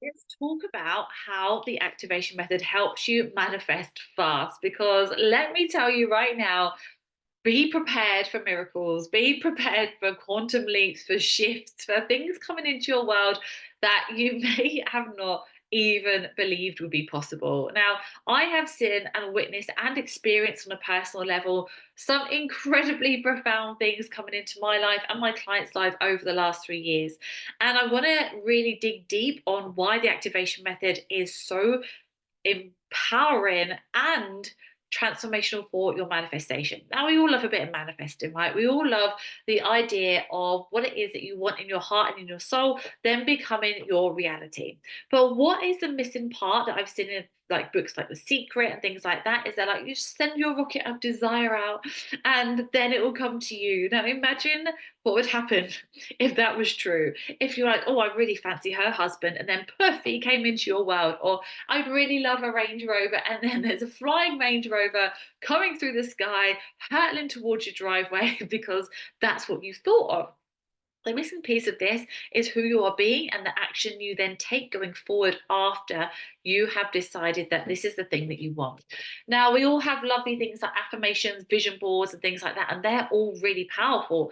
Let's talk about how the activation method helps you manifest fast. Because let me tell you right now, be prepared for miracles, be prepared for quantum leaps, for shifts, for things coming into your world that you may have not even believed would be possible. Now, I have seen and witnessed and experienced on a personal level some incredibly profound things coming into my life and my clients' life over the last 3 years. And I want to really dig deep on why the activation method is so empowering and transformational for your manifestation. Now, we all love a bit of manifesting, right? We all love the idea of what it is that you want in your heart and in your soul, then becoming your reality. But what is the missing part that I've seen in like books like The Secret and things like that is that like you just send your rocket of desire out and then it will come to you. Now imagine what would happen if that was true. If you're like, oh, I really fancy her husband, and then poof, he came into your world, or I'd really love a Range Rover, and then there's a flying Range Rover coming through the sky, hurtling towards your driveway because that's what you thought of. The missing piece of this is who you are being and the action you then take going forward after you have decided that this is the thing that you want. Now, we all have lovely things like affirmations, vision boards, and things like that, and they're all really powerful.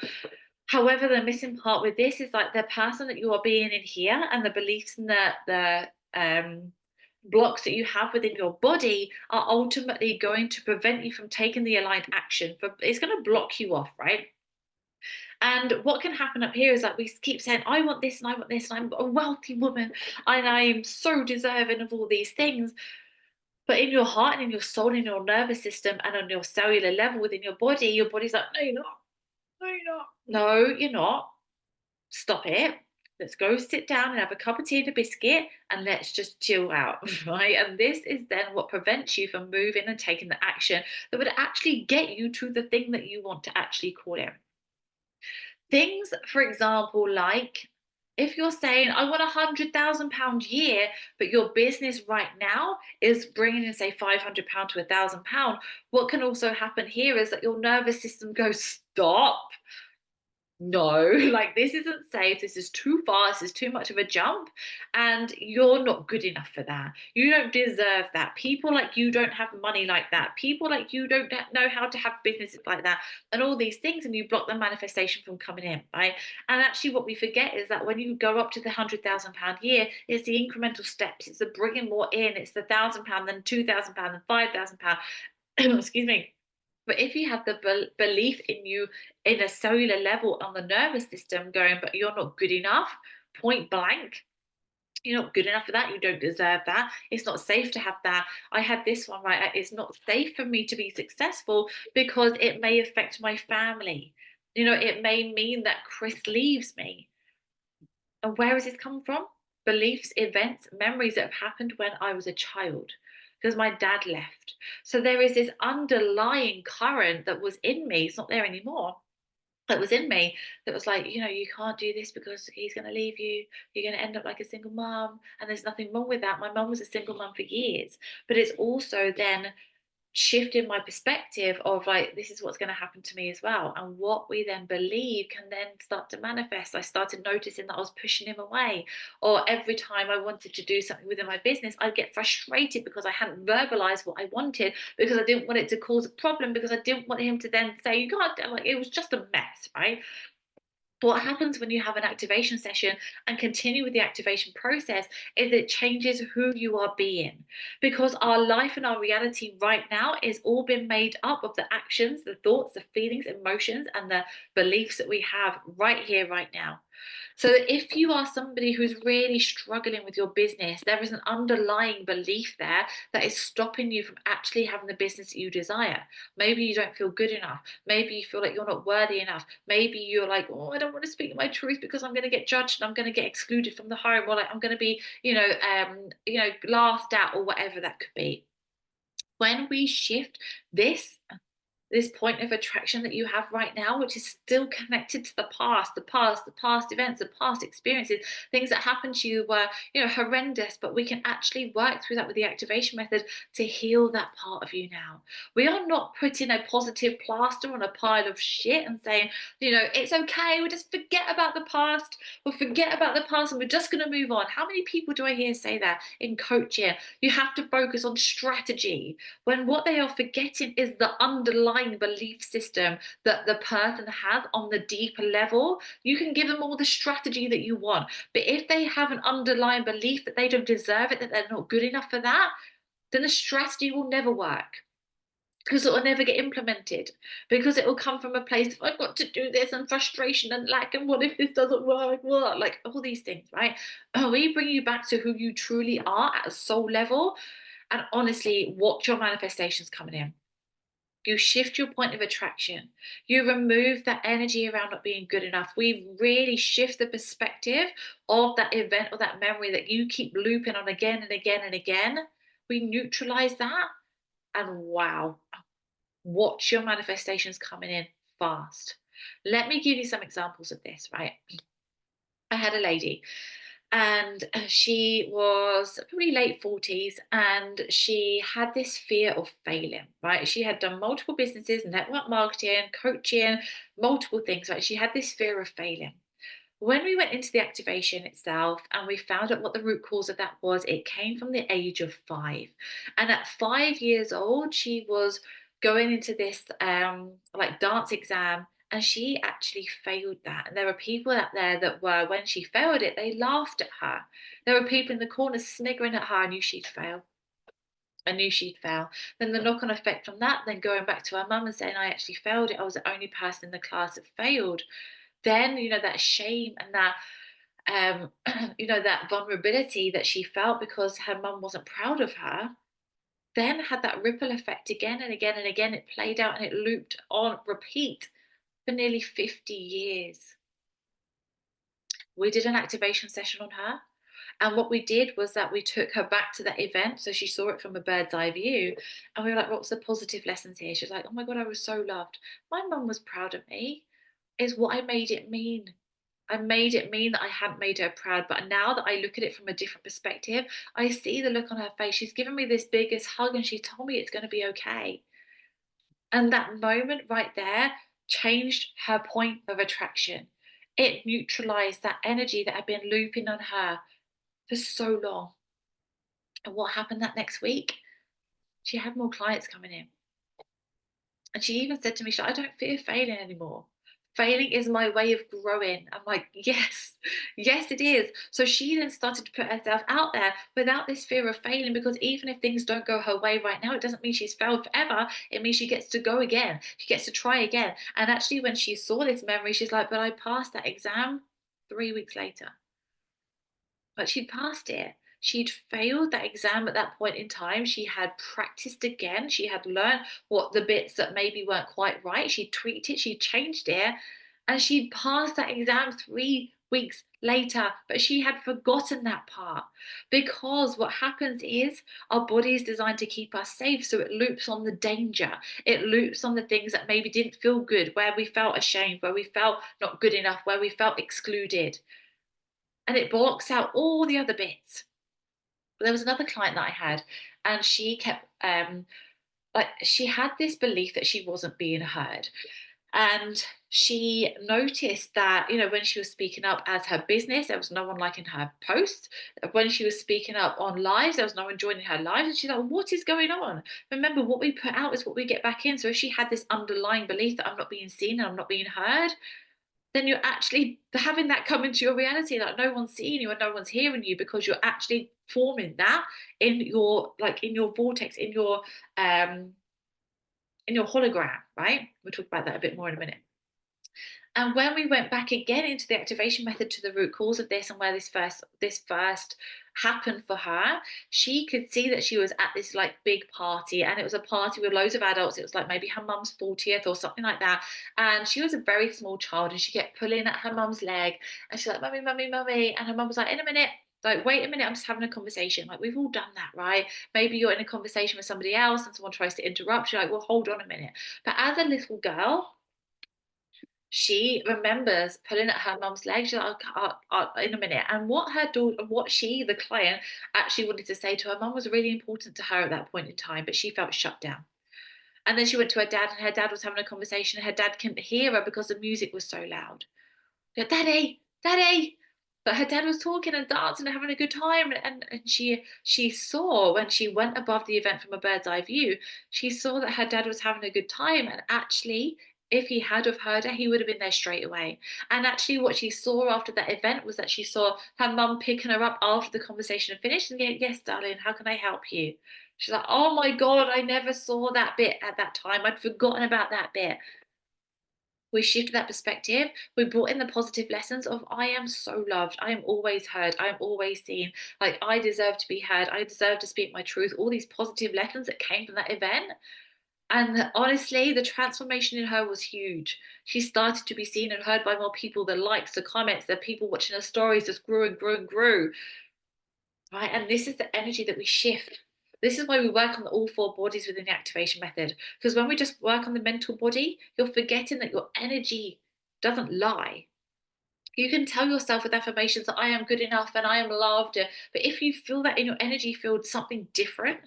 However, the missing part with this is like the person that you are being in here and the beliefs and the blocks that you have within your body are ultimately going to prevent you from taking the aligned action. For it's going to block you off, right? And what can happen up here is that we keep saying, I want this and I want this, and I'm a wealthy woman and I'm so deserving of all these things. But in your heart and in your soul, in your nervous system, and on your cellular level within your body's like, no, you're not. No, you're not. No, you're not. Stop it. Let's go sit down and have a cup of tea and a biscuit and let's just chill out, right? And this is then what prevents you from moving and taking the action that would actually get you to the thing that you want to actually call in. Things, for example, like if you're saying, I want £100,000 year, but your business right now is bringing in, say, £500 to £1,000, what can also happen here is that your nervous system goes, stop. No, like this isn't safe. This is too far. This is too much of a jump. And you're not good enough for that. You don't deserve that. People like you don't have money like that. People like you don't know how to have businesses like that and all these things. And you block the manifestation from coming in, right? And actually, what we forget is that when you go up to the £100,000 year, it's the incremental steps. It's the bringing more in. It's the £1,000, then £2,000, then £5,000. Excuse me. But if you have the belief in you in a cellular level on the nervous system going, but you're not good enough, point blank, you're not good enough for that. You don't deserve that. It's not safe to have that. I had this one right. It's not safe for me to be successful because it may affect my family. It may mean that Chris leaves me. And where has this come from? Beliefs, events, memories that have happened when I was a child because my dad left. So there is this underlying current that was in me, it's not there anymore, that was in me that was like, you can't do this because he's going to leave you. You're going to end up like a single mom. And there's nothing wrong with that. My mom was a single mom for years. But it's also then shifted my perspective of like this is what's going to happen to me as well, and what we then believe can then start to manifest. I started noticing that I was pushing him away, or every time I wanted to do something within my business I'd get frustrated because I hadn't verbalized what I wanted, because I didn't want it to cause a problem, because I didn't want him to then say you can't, like it was just a mess, right? What happens when you have an activation session and continue with the activation process is it changes who you are being, because our life and our reality right now is all been made up of the actions, the thoughts, the feelings, emotions, and the beliefs that we have right here, right now. So that if you are somebody who's really struggling with your business, there is an underlying belief there that is stopping you from actually having the business that you desire. Maybe you don't feel good enough. Maybe you feel like you're not worthy enough. Maybe you're like, oh, I don't want to speak my truth because I'm going to get judged and I'm going to get excluded from the home, or like I'm going to be, laughed at, or whatever that could be. When we shift this this point of attraction that you have right now, which is still connected to the past events, the past experiences, things that happened to you were, horrendous, but we can actually work through that with the activation method to heal that part of you now. We are not putting a positive plaster on a pile of shit and saying, it's okay, we'll just forget about the past, and we're just going to move on. How many people do I hear say that in coaching? You have to focus on strategy, when what they are forgetting is the underlying belief system that the person has on the deeper level. You can give them all the strategy that you want, but if they have an underlying belief that they don't deserve it, that they're not good enough for that, then the strategy will never work, because it will never get implemented, because it will come from a place of, I've got to do this, and frustration and lack, and what if this doesn't work, what, like all these things, right? We bring you back to who you truly are at a soul level, and honestly watch your manifestations coming in. You shift your point of attraction. You remove that energy around not being good enough. We really shift the perspective of that event or that memory that you keep looping on again and again and again. We neutralize that, and wow, watch your manifestations coming in fast. Let me give you some examples of this, right? I had a lady, and she was probably late 40s, and she had this fear of failing, right? She had done multiple businesses, network marketing, coaching, multiple things, right? She had this fear of failing. When we went into the activation itself and we found out what the root cause of that was, it came from the age of 5. And at 5 years old, she was going into this like dance exam, and she actually failed that. And there were people out there that were, when she failed it, they laughed at her. There were people in the corner sniggering at her. I knew she'd fail. I knew she'd fail. Then the knock on effect from that, then going back to her mum and saying, I actually failed it. I was the only person in the class that failed. Then, that shame and that that vulnerability that she felt because her mum wasn't proud of her, then had that ripple effect again and again and again. It played out and it looped on repeat for nearly 50 years. We did an activation session on her. And what we did was that we took her back to that event. So she saw it from a bird's eye view. And we were like, what's the positive lessons here? She was like, oh my God, I was so loved. My mum was proud of me, is what I made it mean. I made it mean that I hadn't made her proud. But now that I look at it from a different perspective, I see the look on her face. She's given me this biggest hug and she told me it's going to be okay. And that moment right there changed her point of attraction. It neutralized that energy that had been looping on her for so long. And what happened that next week? She had more clients coming in. And she even said to me, I don't fear failing anymore. Failing is my way of growing. I'm like, yes, yes, it is. So she then started to put herself out there without this fear of failing, because even if things don't go her way right now, it doesn't mean she's failed forever. It means she gets to go again. She gets to try again. And actually, when she saw this memory, she's like, but I passed that exam 3 weeks later. But she'd passed it. She'd failed that exam at that point in time. She had practiced again. She had learned what the bits that maybe weren't quite right. She tweaked it, she changed it, and she'd passed that exam 3 weeks later. But she had forgotten that part, because what happens is our body is designed to keep us safe. So it loops on the danger, it loops on the things that maybe didn't feel good, where we felt ashamed, where we felt not good enough, where we felt excluded, and it blocks out all the other bits. But there was another client that I had, and she kept like, she had this belief that she wasn't being heard. And she noticed that, when she was speaking up as her business, there was no one liking her posts. When she was speaking up on lives, there was no one joining her lives. And she's like, what is going on? Remember, what we put out is what we get back in. So if she had this underlying belief that I'm not being seen and I'm not being heard, then you're actually having that come into your reality, that no one's seeing you and no one's hearing you, because you're actually forming that in your vortex, um in your hologram, right? We'll talk about that a bit more in a minute. And when we went back again into the activation method to the root cause of this and where this first happened for her, she could see that she was at this like big party, and it was a party with loads of adults. It was like maybe her mum's 40th or something like that. And she was a very small child, and she kept pulling at her mum's leg, and she's like, mummy, mummy, mummy. And her mum was like, in a minute. Like, wait a minute, I'm just having a conversation. Like, we've all done that, right? Maybe you're in a conversation with somebody else and someone tries to interrupt you. Like, well, hold on a minute. But as a little girl, she remembers pulling at her mum's leg. She's like, in a minute. And what her daughter, what she, the client, actually wanted to say to her mum was really important to her at that point in time, but she felt shut down. And then she went to her dad, and her dad was having a conversation, and her dad couldn't hear her because the music was so loud. Go, Daddy, Daddy. But her dad was talking and dancing and having a good time. And she saw when she went above the event from a bird's eye view, she saw that her dad was having a good time. And actually, if he had have heard her, he would have been there straight away. And actually, what she saw after that event was that she saw her mum picking her up after the conversation had finished and going, yes, darling, how can I help you? She's like, oh my God, I never saw that bit at that time. I'd forgotten about that bit. We shifted that perspective. We brought in the positive lessons of I am so loved. I am always heard. I am always seen. Like I deserve to be heard. I deserve to speak my truth. All these positive lessons that came from that event. And honestly, the transformation in her was huge. She started to be seen and heard by more people. The likes, the comments, the people watching her stories just grew and grew and grew. Right. And this is the energy that we shift. This is why we work on all four bodies within the activation method. Because when we just work on the mental body, you're forgetting that your energy doesn't lie. You can tell yourself with affirmations that I am good enough and I am loved. But if you feel that in your energy field something different,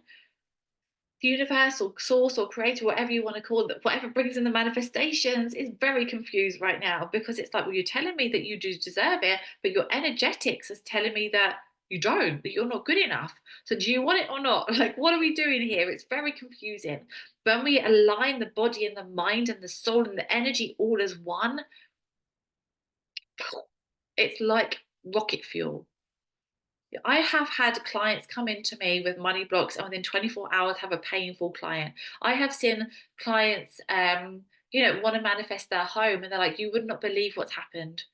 the universe or source or creator, whatever you want to call it, whatever brings in the manifestations is very confused right now because it's like, well, you're telling me that you do deserve it, but your energetics is telling me that you don't, that you're not good enough. So do you want it or not? Like, what are we doing here? It's very confusing. When we align the body and the mind and the soul and the energy all as one, it's like rocket fuel. I have had clients come into me with money blocks and within 24 hours have a painful client. I have seen clients, want to manifest their home and they're like, you would not believe what's happened.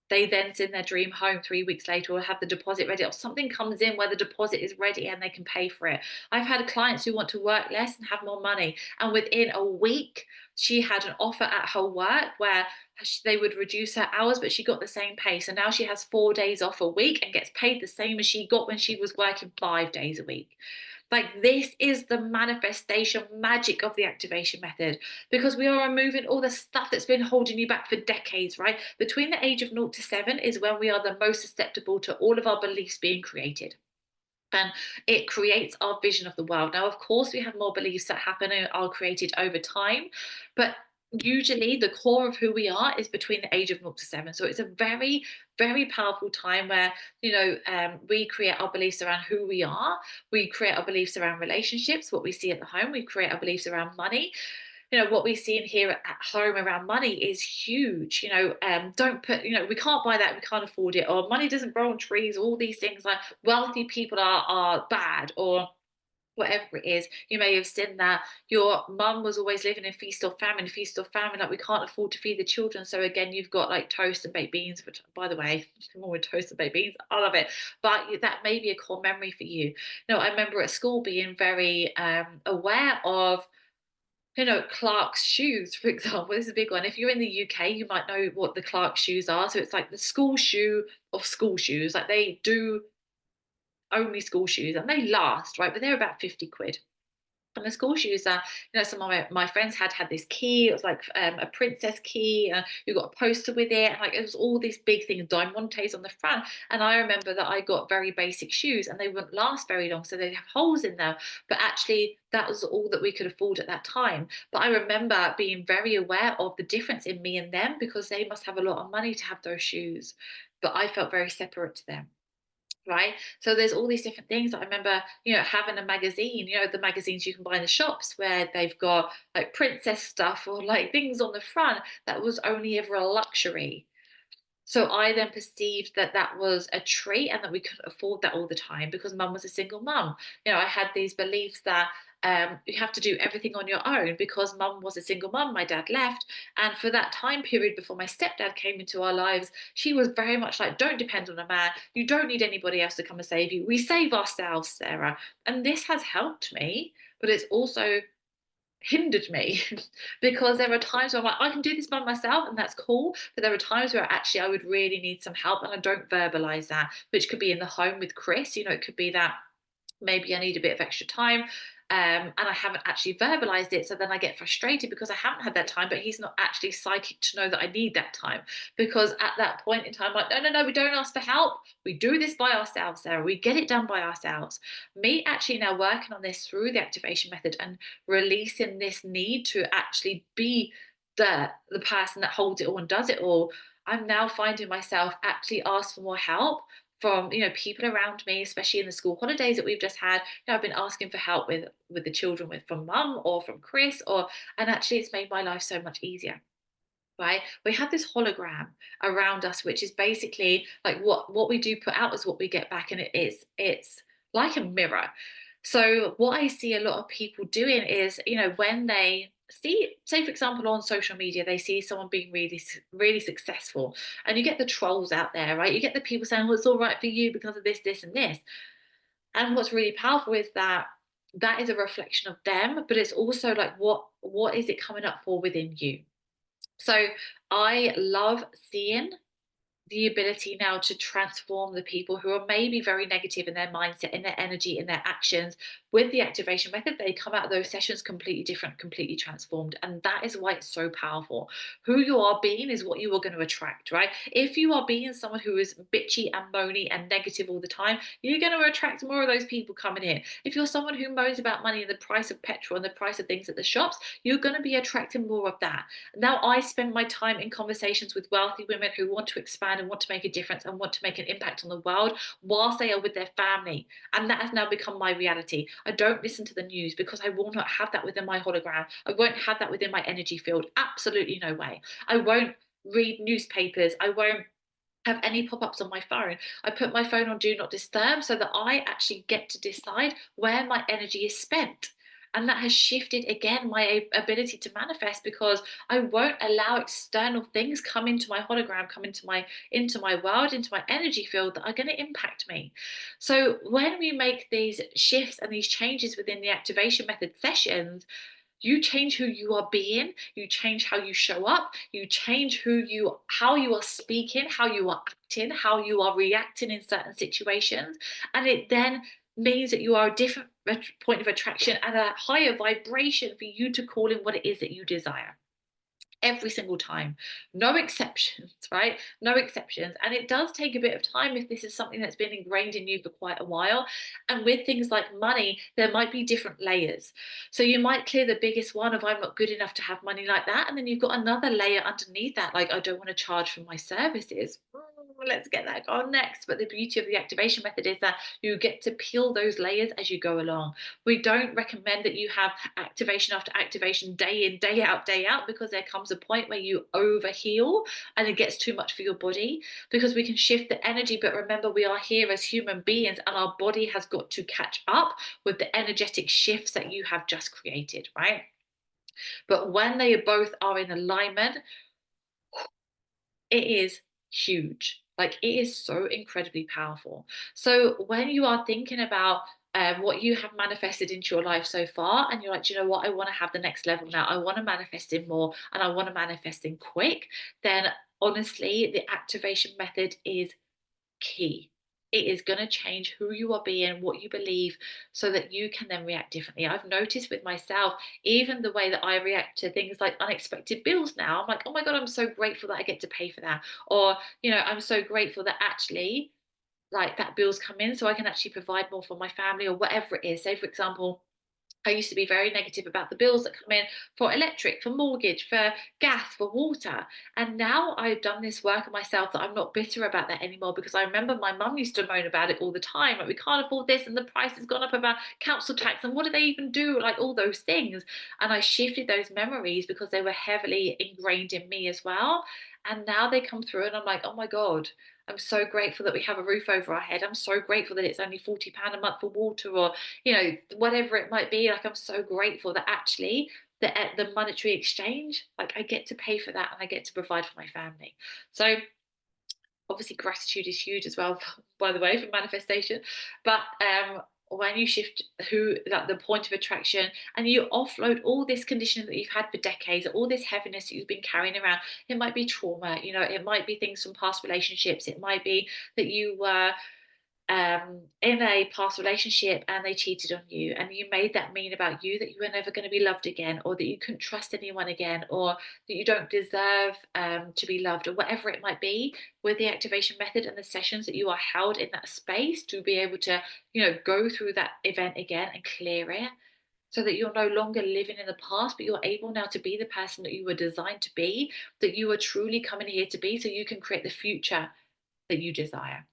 They then send their dream home 3 weeks later or have the deposit ready, or something comes in where the deposit is ready and they can pay for it. I've had clients who want to work less and have more money. And within a week, she had an offer at her work where they would reduce her hours, but she got the same pay. So now she has 4 days off a week and gets paid the same as she got when she was working 5 days a week. Like, this is the manifestation magic of the activation method because we are removing all the stuff that's been holding you back for decades, right? Between the age of 0 to 7 is when we are the most susceptible to all of our beliefs being created. And it creates our vision of the world. Now, of course, we have more beliefs that happen and are created over time, but usually the core of who we are is between the age of 0 to 7. So it's a very, very powerful time where, we create our beliefs around who we are. We create our beliefs around relationships, what we see at the home. We create our beliefs around money. What we see in here at home around money is huge. Don't put, we can't buy that, we can't afford it, or money doesn't grow on trees, all these things like wealthy people are bad, or whatever it is. You may have seen that your mum was always living in feast or famine, like we can't afford to feed the children. So again, you've got like toast and baked beans, which by the way, come on with toast and baked beans, I love it. But that may be a core memory for you. I remember at school being very aware of Clark's shoes, for example. This is a big one. If you're in the UK, you might know what the Clark shoes are. So it's like the school shoe of school shoes. Like they do only school shoes and they last, right? But they're about 50 quid. And the school shoes are, some of my friends had this key. It was like a princess key. You got a poster with it. And like it was all these big things, diamantes on the front. And I remember that I got very basic shoes and they wouldn't last very long. So they'd have holes in them. But actually, that was all that we could afford at that time. But I remember being very aware of the difference in me and them because they must have a lot of money to have those shoes. But I felt very separate to them, right? So there's all these different things that I remember, having a magazine, the magazines you can buy in the shops where they've got like princess stuff or like things on the front that was only ever a luxury. So I then perceived that that was a treat and that we couldn't afford that all the time because mum was a single mum. I had these beliefs that you have to do everything on your own because mum was a single mum. My dad left. And for that time period before my stepdad came into our lives, she was very much like, don't depend on a man. You don't need anybody else to come and save you. We save ourselves, Sarah. And this has helped me, but it's also hindered me because there are times where I'm like, I can do this by myself and that's cool. But there are times where actually I would really need some help and I don't verbalize that, which could be in the home with Chris. It could be that maybe I need a bit of extra time. And I haven't actually verbalized it. So then I get frustrated because I haven't had that time, but he's not actually psychic to know that I need that time. Because at that point in time, I'm like, no, no, no, we don't ask for help. We do this by ourselves, Sarah. We get it done by ourselves. Me actually now working on this through the activation method and releasing this need to actually be the person that holds it all and does it all. I'm now finding myself actually ask for more help from people around me, especially in the school holidays that we've just had. I've been asking for help with the children, with from mum or from Chris, or and actually it's made my life so much easier. Right, we have this hologram around us, which is basically like what we do put out is what we get back, and it's like a mirror. So what I see a lot of people doing is, when they see, say for example, on social media, they see someone being really successful, and you get the trolls out there, right? You get the people saying, well, it's all right for you because of this, this, and this. And what's really powerful is that that is a reflection of them, but it's also like what is it coming up for within you. So I love seeing the ability now to transform the people who are maybe very negative in their mindset, in their energy, in their actions. With the activation method, they come out of those sessions completely different, completely transformed. And that is why it's so powerful. Who you are being is what you are going to attract, right? If you are being someone who is bitchy and moany and negative all the time, you're going to attract more of those people coming in. If you're someone who moans about money and the price of petrol and the price of things at the shops, you're going to be attracting more of that. Now I spend my time in conversations with wealthy women who want to expand and want to make a difference and want to make an impact on the world whilst they are with their family. And that has now become my reality. I don't listen to the news because I will not have that within my hologram. I won't have that within my energy field. Absolutely no way. I won't read newspapers. I won't have any pop-ups on my phone. I put my phone on do not disturb so that I actually get to decide where my energy is spent. And that has shifted again my ability to manifest because I won't allow external things come into my hologram, come into my world, into my energy field that are going to impact me. So when we make these shifts and these changes within the activation method sessions, you change who you are being, you change how you show up, you change how you are speaking, how you are acting, how you are reacting in certain situations. And it then means that you are a different point of attraction and a higher vibration for you to call in what it is that you desire every single time. No exceptions, right? No exceptions. And it does take a bit of time if this is something that's been ingrained in you for quite a while. And with things like money, there might be different layers. So you might clear the biggest one of I'm not good enough to have money like that. And then you've got another layer underneath that, like I don't want to charge for my services. Let's get that on next. But the beauty of the activation method is that you get to peel those layers as you go along. We don't recommend that you have activation after activation, day in, day out, because there comes a point where you overheal and it gets too much for your body because we can shift the energy. But remember, we are here as human beings and our body has got to catch up with the energetic shifts that you have just created, right? But when they both are in alignment, it is huge. Like it is so incredibly powerful. So when you are thinking about what you have manifested into your life so far, and you're like, "Do you know what? I want to have the next level now. I want to manifest in more and I want to manifest in quick," then honestly, the activation method is key. It is going to change who you are being, what you believe, so that you can then react differently. I've noticed with myself, even the way that I react to things like unexpected bills now, I'm like, oh my God, I'm so grateful that I get to pay for that. Or, I'm so grateful that actually, like, that bill's come in so I can actually provide more for my family or whatever it is. Say, for example, I used to be very negative about the bills that come in for electric, for mortgage, for gas, for water. And now I've done this work on myself that I'm not bitter about that anymore because I remember my mum used to moan about it all the time. Like, we can't afford this and the price has gone up about council tax and what do they even do? Like all those things. And I shifted those memories because they were heavily ingrained in me as well. And now they come through and I'm like, oh my God, I'm so grateful that we have a roof over our head. I'm so grateful that it's only £40 a month for water or whatever it might be. Like I'm so grateful that actually the monetary exchange, like I get to pay for that and I get to provide for my family. So obviously gratitude is huge as well, by the way, for manifestation. But when you shift who, like, the point of attraction, and you offload all this conditioning that you've had for decades, all this heaviness that you've been carrying around. It might be trauma, it might be things from past relationships. It might be that you were in a past relationship and they cheated on you, and you made that mean about you that you were never going to be loved again, or that you couldn't trust anyone again, or that you don't deserve to be loved, or whatever it might be. With the activation method and the sessions, that you are held in that space to be able to go through that event again and clear it, so that you're no longer living in the past, but you're able now to be the person that you were designed to be, that you are truly coming here to be, so you can create the future that you desire.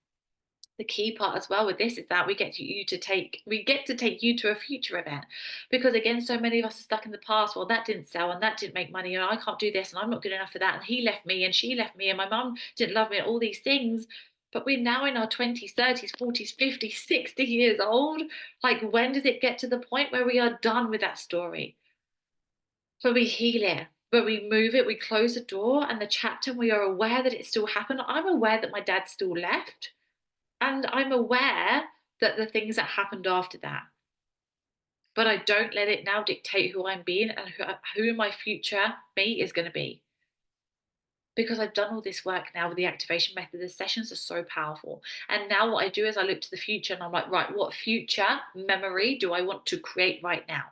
The key part as well with this is that we get to take you to a future event, because again, so many of us are stuck in the past. Well, that didn't sell, and that didn't make money, and I can't do this, and I'm not good enough for that, and he left me, and she left me, and my mum didn't love me, and all these things. But we're now in our 20s, 30s, 40s, 50s, 60 years old. Like, when does it get to the point where we are done with that story, where we heal it, where we move it, we close the door and the chapter, and we are aware that it still happened? I'm aware that my dad still left, and I'm aware that the things that happened after that, but I don't let it now dictate who I'm being and who my future me is going to be. Because I've done all this work now with the activation method, the sessions are so powerful. And now what I do is I look to the future and I'm like, right, what future memory do I want to create right now?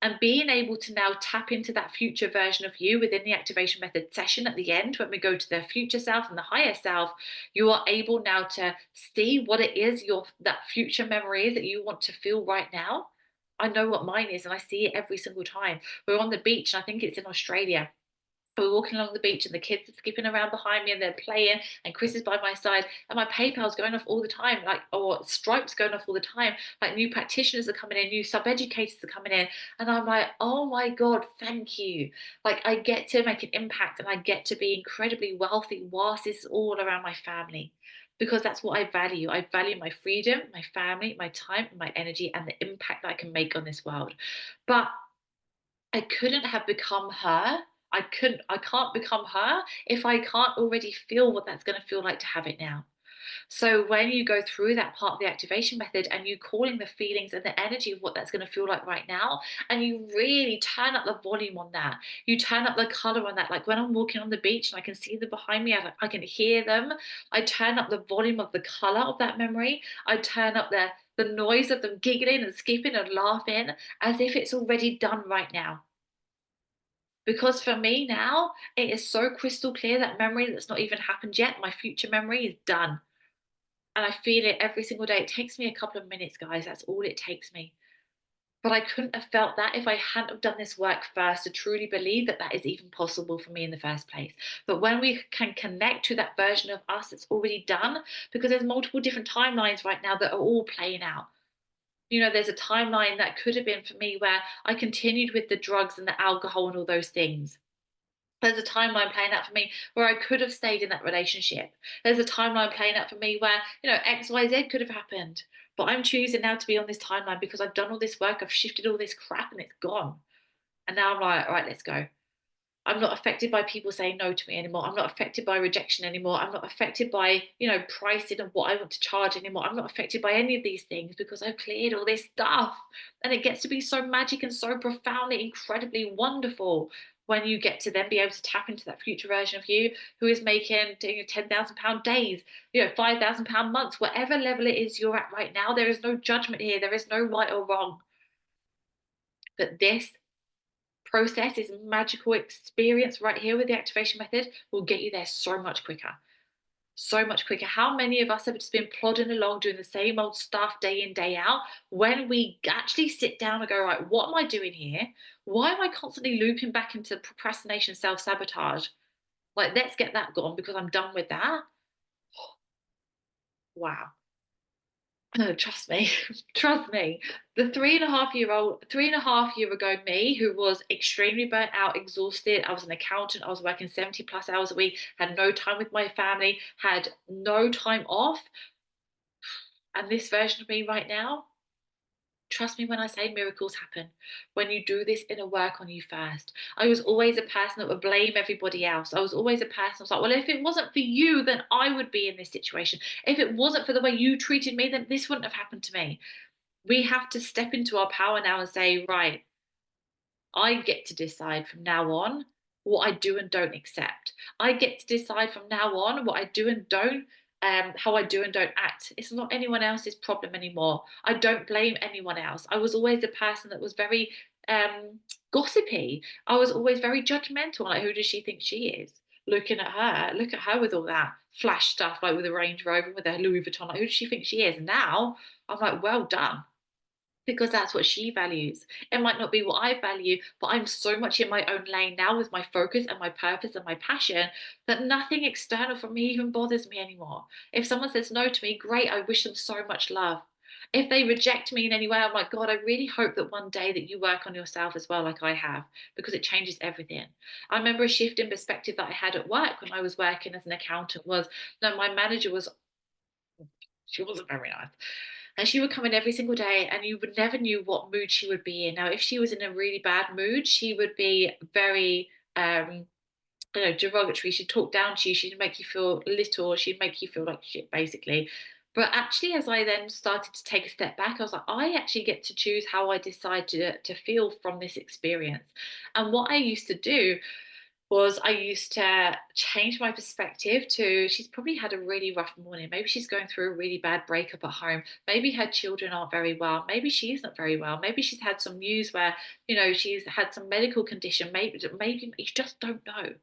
And being able to now tap into that future version of you within the activation method session at the end, when we go to the future self and the higher self, you are able now to see what it is that future memory is that you want to feel right now. I know what mine is, and I see it every single time. We're on the beach, and I think it's in Australia. We're walking along the beach and the kids are skipping around behind me and they're playing, and Chris is by my side, and my PayPal's going off all the time, like, or Stripe's going off all the time, like new practitioners are coming in, new sub-educators are coming in, and I'm like, oh my God, thank you. Like, I get to make an impact and I get to be incredibly wealthy whilst this is all around my family. Because that's what I value. I value my freedom, my family, my time, my energy, and the impact that I can make on this world. But I couldn't have become her. I can't become her if I can't already feel what that's going to feel like to have it now. So when you go through that part of the activation method and you calling the feelings and the energy of what that's going to feel like right now, and you really turn up the volume on that, you turn up the color on that. Like when I'm walking on the beach and I can see them behind me, I can hear them. I turn up the volume of the color of that memory. I turn up the noise of them giggling and skipping and laughing as if it's already done right now. Because for me now, it is so crystal clear that memory that's not even happened yet, my future memory is done. And I feel it every single day. It takes me a couple of minutes, guys. That's all it takes me. But I couldn't have felt that if I hadn't have done this work first to truly believe that that is even possible for me in the first place. But when we can connect to that version of us that's already done, because there's multiple different timelines right now that are all playing out. There's a timeline that could have been for me where I continued with the drugs and the alcohol and all those things. There's a timeline playing out for me where I could have stayed in that relationship. There's a timeline playing out for me where, XYZ could have happened. But I'm choosing now to be on this timeline because I've done all this work, I've shifted all this crap, and it's gone. And now I'm like, all right, let's go. I'm not affected by people saying no to me anymore. I'm not affected by rejection anymore. I'm not affected by, pricing and what I want to charge anymore. I'm not affected by any of these things because I've cleared all this stuff. And it gets to be so magic and so profoundly, incredibly wonderful when you get to then be able to tap into that future version of you who is making £10,000 days, £5,000 months, whatever level it is you're at right now. There is no judgment here. There is no right or wrong. But this process, this magical experience right here with the activation method will get you there so much quicker. So much quicker. How many of us have just been plodding along doing the same old stuff day in, day out? When we actually sit down and go, right, what am I doing here? Why am I constantly looping back into procrastination, self sabotage? Like, let's get that gone because I'm done with that. Wow. No, trust me, trust me. The 3.5 year ago me, who was extremely burnt out, exhausted. I was an accountant. I was working 70 plus hours a week, had no time with my family, had no time off. And this version of me right now, trust me when I say miracles happen when you do this inner work on you first. I was always a person that would blame everybody else. I was always a person that was like, well, if it wasn't for you, then I would be in this situation. If it wasn't for the way you treated me, then this wouldn't have happened to me. We have to step into our power now and say, right, I get to decide from now on what I do and don't accept. I get to decide from now on what I do and don't, how I do and don't act. It's not anyone else's problem anymore. I don't blame anyone else. I was always a person that was very gossipy. I was always very judgmental. Like, who does she think she is? Looking at her, look at her with all that flash stuff, like with a Range Rover, with a Louis Vuitton. Like, who does she think she is? And now I'm like, well done, because that's what she values. It might not be what I value, but I'm so much in my own lane now with my focus and my purpose and my passion that nothing external from me even bothers me anymore. If someone says no to me, great, I wish them so much love. If they reject me in any way, I'm like, God, I really hope that one day that you work on yourself as well, like I have, because it changes everything. I remember a shift in perspective that I had at work when I was working as an accountant was, no, my manager was, she wasn't very nice. And she would come in every single day, and you would never knew what mood she would be in. Now, if she was in a really bad mood, she would be very, derogatory. She'd talk down to you. She'd make you feel little. She'd make you feel like shit, basically. But actually, as I then started to take a step back, I was like, I actually get to choose how I decide to feel from this experience. And what I used to do was I used to change my perspective to, she's probably had a really rough morning. Maybe she's going through a really bad breakup at home. Maybe her children aren't very well. Maybe she's not very well. Maybe she's had some news where, she's had some medical condition. Maybe you just don't know.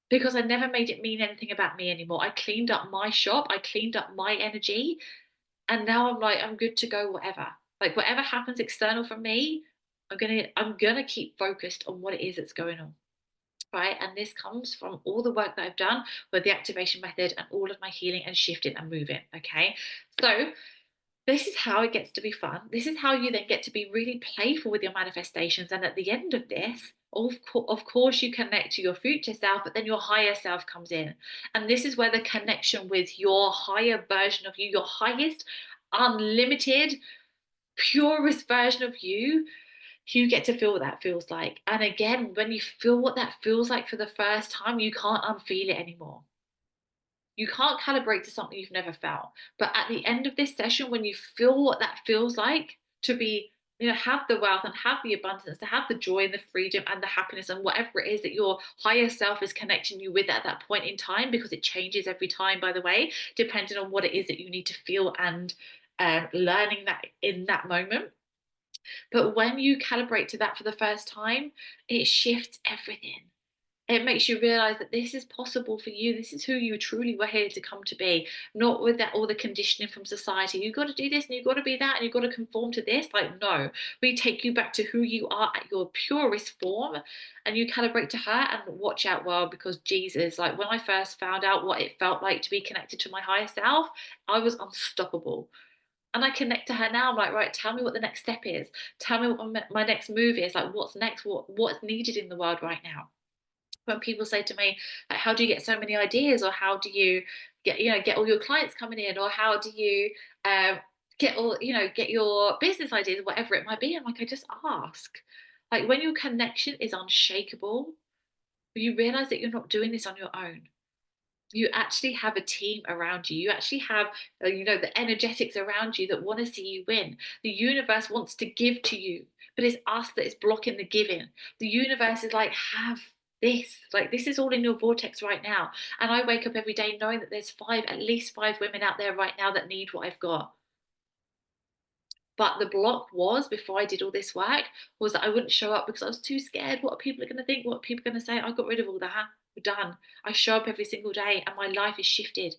Because I never made it mean anything about me anymore. I cleaned up my shop, I cleaned up my energy, and now I'm like, I'm good to go, whatever. Like whatever happens external from me, I'm gonna keep focused on what it is that's going on, right? And this comes from all the work that I've done with the activation method and all of my healing and shifting and moving. Okay. So this is how it gets to be fun. This is how you then get to be really playful with your manifestations. And at the end of this, of course, you connect to your future self, but then your higher self comes in. And this is where the connection with your higher version of you, your highest, unlimited, purest version of you get to feel what that feels like. And again, when you feel what that feels like for the first time, you can't unfeel it anymore. You can't calibrate to something you've never felt. But at the end of this session, when you feel what that feels like to be, have the wealth and have the abundance, to have the joy and the freedom and the happiness and whatever it is that your higher self is connecting you with at that point in time, because it changes every time, by the way, depending on what it is that you need to feel and learning that in that moment. But when you calibrate to that for the first time, it shifts everything. It makes you realize that this is possible for you. This is who you truly were here to come to be, not with that all the conditioning from society. You've got to do this and you've got to be that and you've got to conform to this. Like, no, we take you back to who you are at your purest form, and you calibrate to her. And watch out, well, because Jesus, like when I first found out what it felt like to be connected to my higher self, I was unstoppable. And I connect to her now. I'm like, right, tell me what the next step is. Tell me what my next move is. Like, what's next? What's needed in the world right now? When people say to me, like, how do you get so many ideas, or how do you get all your clients coming in, or how do you get your business ideas, whatever it might be, I'm like, I just ask. Like when your connection is unshakable, you realize that you're not doing this on your own. You actually have a team around you. You actually have the energetics around you that want to see you win. The universe wants to give to you, but it's us that is blocking the giving. The universe is like, have this, like this is all in your vortex right now. And I wake up every day knowing that there's at least five women out there right now that need what I've got. But the block was, before I did all this work, was that I wouldn't show up because I was too scared. What are people going to think? What are people going to say? I got rid of all that. We're done. I show up every single day and my life is shifted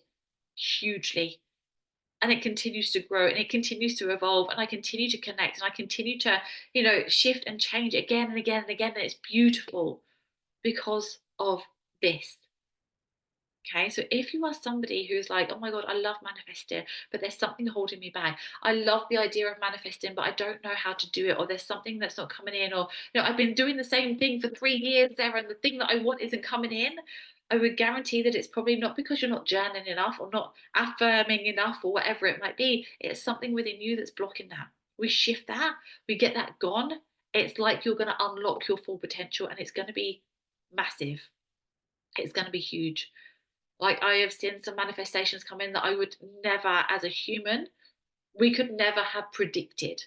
hugely. And it continues to grow and it continues to evolve. And I continue to connect and I continue to, shift and change again and again and again. And it's beautiful because of this. Okay, so if you are somebody who's like, oh my God, I love manifesting, but there's something holding me back. I love the idea of manifesting, but I don't know how to do it, or there's something that's not coming in, or I've been doing the same thing for 3 years, Sarah, and the thing that I want isn't coming in. I would guarantee that it's probably not because you're not journaling enough or not affirming enough or whatever it might be. It's something within you that's blocking that. We shift that, we get that gone. It's like you're going to unlock your full potential and it's going to be massive. It's going to be huge. Like I have seen some manifestations come in that I would never, as a human, we could never have predicted.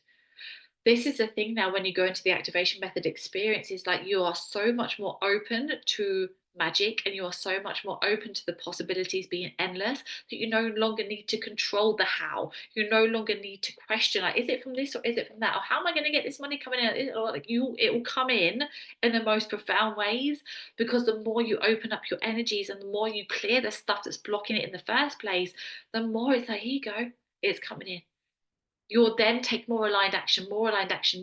This is the thing now when you go into the activation method experience is like you are so much more open to magic and you are so much more open to the possibilities being endless that you no longer need to control the how. You no longer need to question like, is it from this or is it from that, or how am I going to get this money coming in? Or like you, it will come in the most profound ways, because the more you open up your energies and the more you clear the stuff that's blocking it in the first place, the more it's like, here you go, it's coming in. You'll then take more aligned action,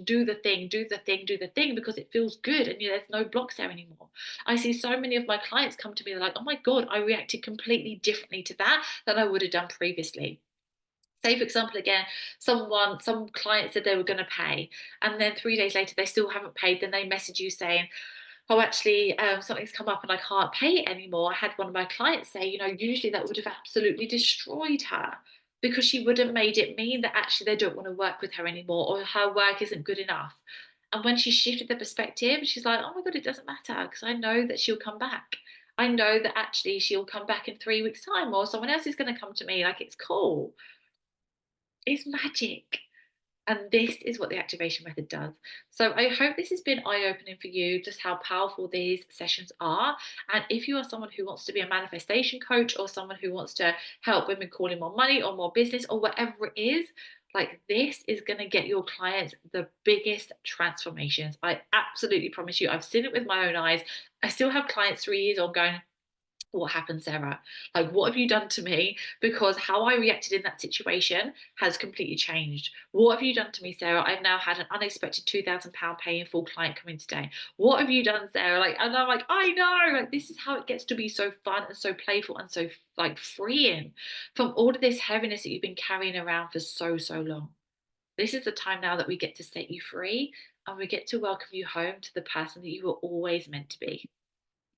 do the thing, do the thing, do the thing, because it feels good and there's no blocks there anymore. I see so many of my clients come to me, they're like, oh my God, I reacted completely differently to that than I would have done previously. Say, for example, again, some client said they were going to pay, and then 3 days later they still haven't paid. Then they message you saying, oh, actually, something's come up and I can't pay it anymore. I had one of my clients say, usually that would have absolutely destroyed her, because she would have made it mean that actually they don't want to work with her anymore or her work isn't good enough. And when she shifted the perspective, she's like, oh my God, it doesn't matter because I know that she'll come back. I know that actually she'll come back in 3 weeks' time, or someone else is going to come to me. Like, it's cool. It's magic. And this is what the activation method does. So I hope this has been eye-opening for you, just how powerful these sessions are. And if you are someone who wants to be a manifestation coach or someone who wants to help women call in more money or more business or whatever it is, like, this is going to get your clients the biggest transformations. I absolutely promise you. I've seen it with my own eyes. I still have clients 3 years on going, what happened, Sarah? Like, what have you done to me? Because how I reacted in that situation has completely changed. What have you done to me, Sarah? I've now had an unexpected £2,000 pay in full client coming today. What have you done, Sarah? Like, and I'm like, I know, like, this is how it gets to be so fun and so playful and so like freeing from all of this heaviness that you've been carrying around for so, so long. This is the time now that we get to set you free and we get to welcome you home to the person that you were always meant to be.